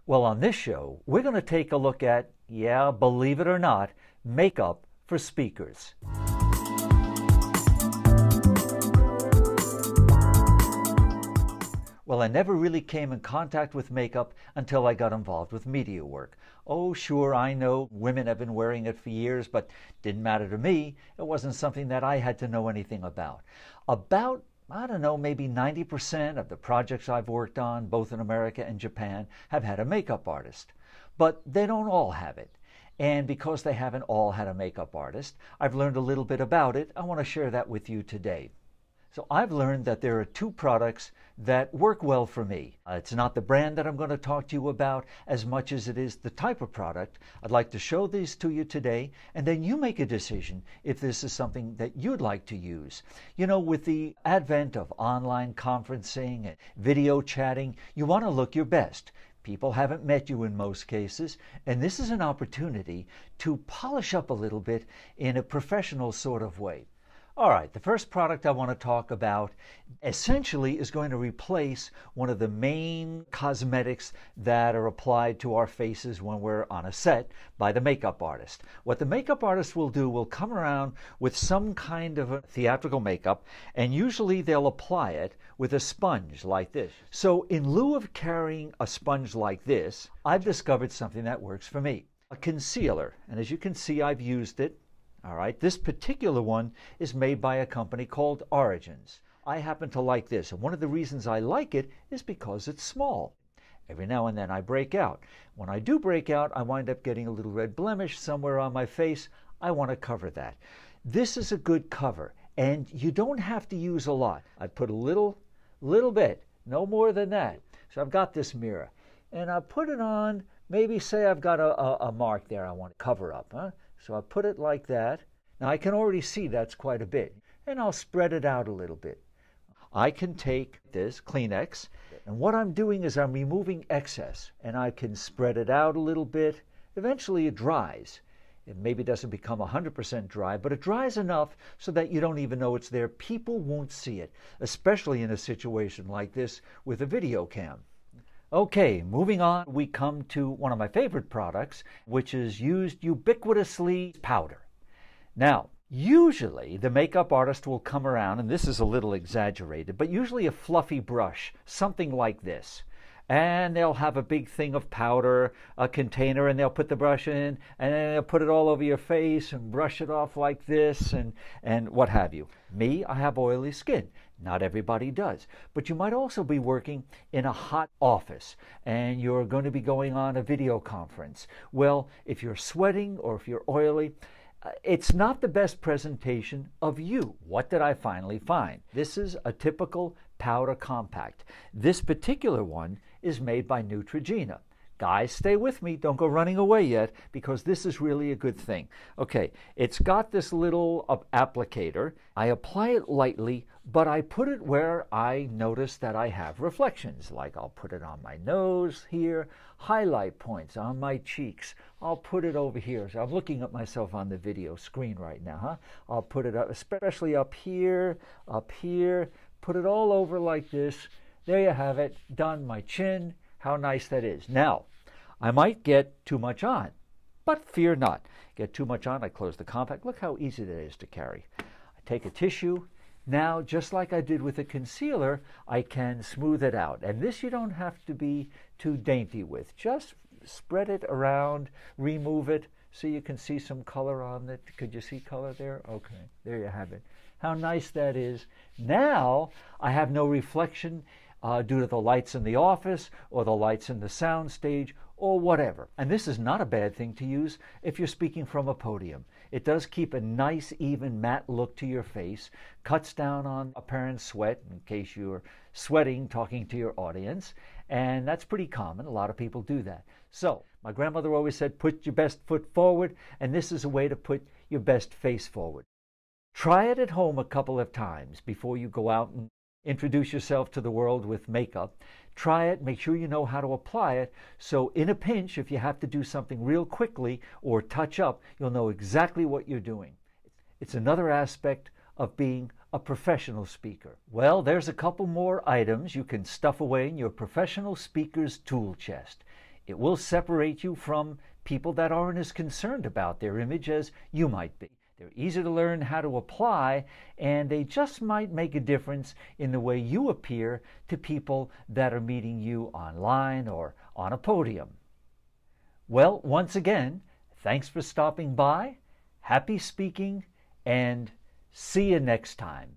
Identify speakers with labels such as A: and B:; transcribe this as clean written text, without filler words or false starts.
A: Well, on this show, we're going to take a look at, yeah, believe it or not, makeup for speakers. Well, I never really came in contact with makeup until I got involved with media work. Oh, sure, I know women have been wearing it for years, but didn't matter to me. It wasn't something that I had to know anything about. About, I don't know, maybe 90% of the projects I've worked on, both in America and Japan, have had a makeup artist. But they don't all have it. And because they haven't all had a makeup artist, I've learned a little bit about it. I want to share that with you today. So I've learned that there are two products that work well for me. It's not the brand that I'm going to talk to you about as much as it is the type of product. I'd like to show these to you today, and then you make a decision if this is something that you'd like to use. You know, with the advent of online conferencing and video chatting, you want to look your best. People haven't met you in most cases, and this is an opportunity to polish up a little bit in a professional sort of way. All right, the first product I want to talk about essentially is going to replace one of the main cosmetics that are applied to our faces when we're on a set by the makeup artist. What the makeup artist will do will come around with some kind of a theatrical makeup, and usually they'll apply it with a sponge like this. So in lieu of carrying a sponge like this, I've discovered something that works for me. A concealer, and as you can see, I've used it. All right, this particular one is made by a company called Origins. I happen to like this, and one of the reasons I like it is because it's small. Every now and then I break out. When I do break out, I wind up getting a little red blemish somewhere on my face. I want to cover that. This is a good cover, and you don't have to use a lot. I put a little bit, no more than that. So I've got this mirror, and I put it on, maybe say I've got a mark there I want to cover up, huh? So I put it like that. Now I can already see that's quite a bit. And I'll spread it out a little bit. I can take this Kleenex, and what I'm doing is I'm removing excess, and I can spread it out a little bit. Eventually it dries. It maybe doesn't become 100% dry, but it dries enough so that you don't even know it's there. People won't see it, especially in a situation like this with a video cam. Okay, moving on, we come to one of my favorite products, which is used ubiquitously, powder. Now, usually the makeup artist will come around, and this is a little exaggerated, but usually a fluffy brush, something like this. And they'll have a big thing of powder, a container, and they'll put the brush in, and then they'll put it all over your face and brush it off like this and what have you. Me, I have oily skin. Not everybody does. But you might also be working in a hot office, and you're going to be going on a video conference. Well, if you're sweating or if you're oily, it's not the best presentation of you. What did I finally find? This is a typical powder compact. This particular one is made by Neutrogena. Guys, stay with me. Don't go running away yet, because this is really a good thing. Okay, it's got this little applicator. I apply it lightly, but I put it where I notice that I have reflections. Like I'll put it on my nose here, highlight points on my cheeks. I'll put it over here. So I'm looking at myself on the video screen right now, huh? I'll put it up, especially up here, put it all over like this. There you have it, done. My chin. How nice that is. Now, I might get too much on, but fear not. Get too much on, I close the compact. Look how easy that is to carry. I take a tissue. Now, just like I did with the concealer, I can smooth it out. And this you don't have to be too dainty with. Just spread it around, remove it, so you can see some color on it. Could you see color there? Okay, there you have it. How nice that is. Now, I have no reflection due to the lights in the office or the lights in the sound stage or whatever. And this is not a bad thing to use if you're speaking from a podium. It does keep a nice, even, matte look to your face, cuts down on apparent sweat in case you're sweating talking to your audience, and that's pretty common. A lot of people do that. So, my grandmother always said, put your best foot forward, and this is a way to put your best face forward. Try it at home a couple of times before you go out and introduce yourself to the world with makeup. Try it, make sure you know how to apply it, so in a pinch, if you have to do something real quickly or touch up, you'll know exactly what you're doing. It's another aspect of being a professional speaker. Well, there's a couple more items you can stuff away in your professional speaker's tool chest. It will separate you from people that aren't as concerned about their image as you might be. They're easy to learn how to apply, and they just might make a difference in the way you appear to people that are meeting you online or on a podium. Well, once again, thanks for stopping by. Happy speaking, and see you next time.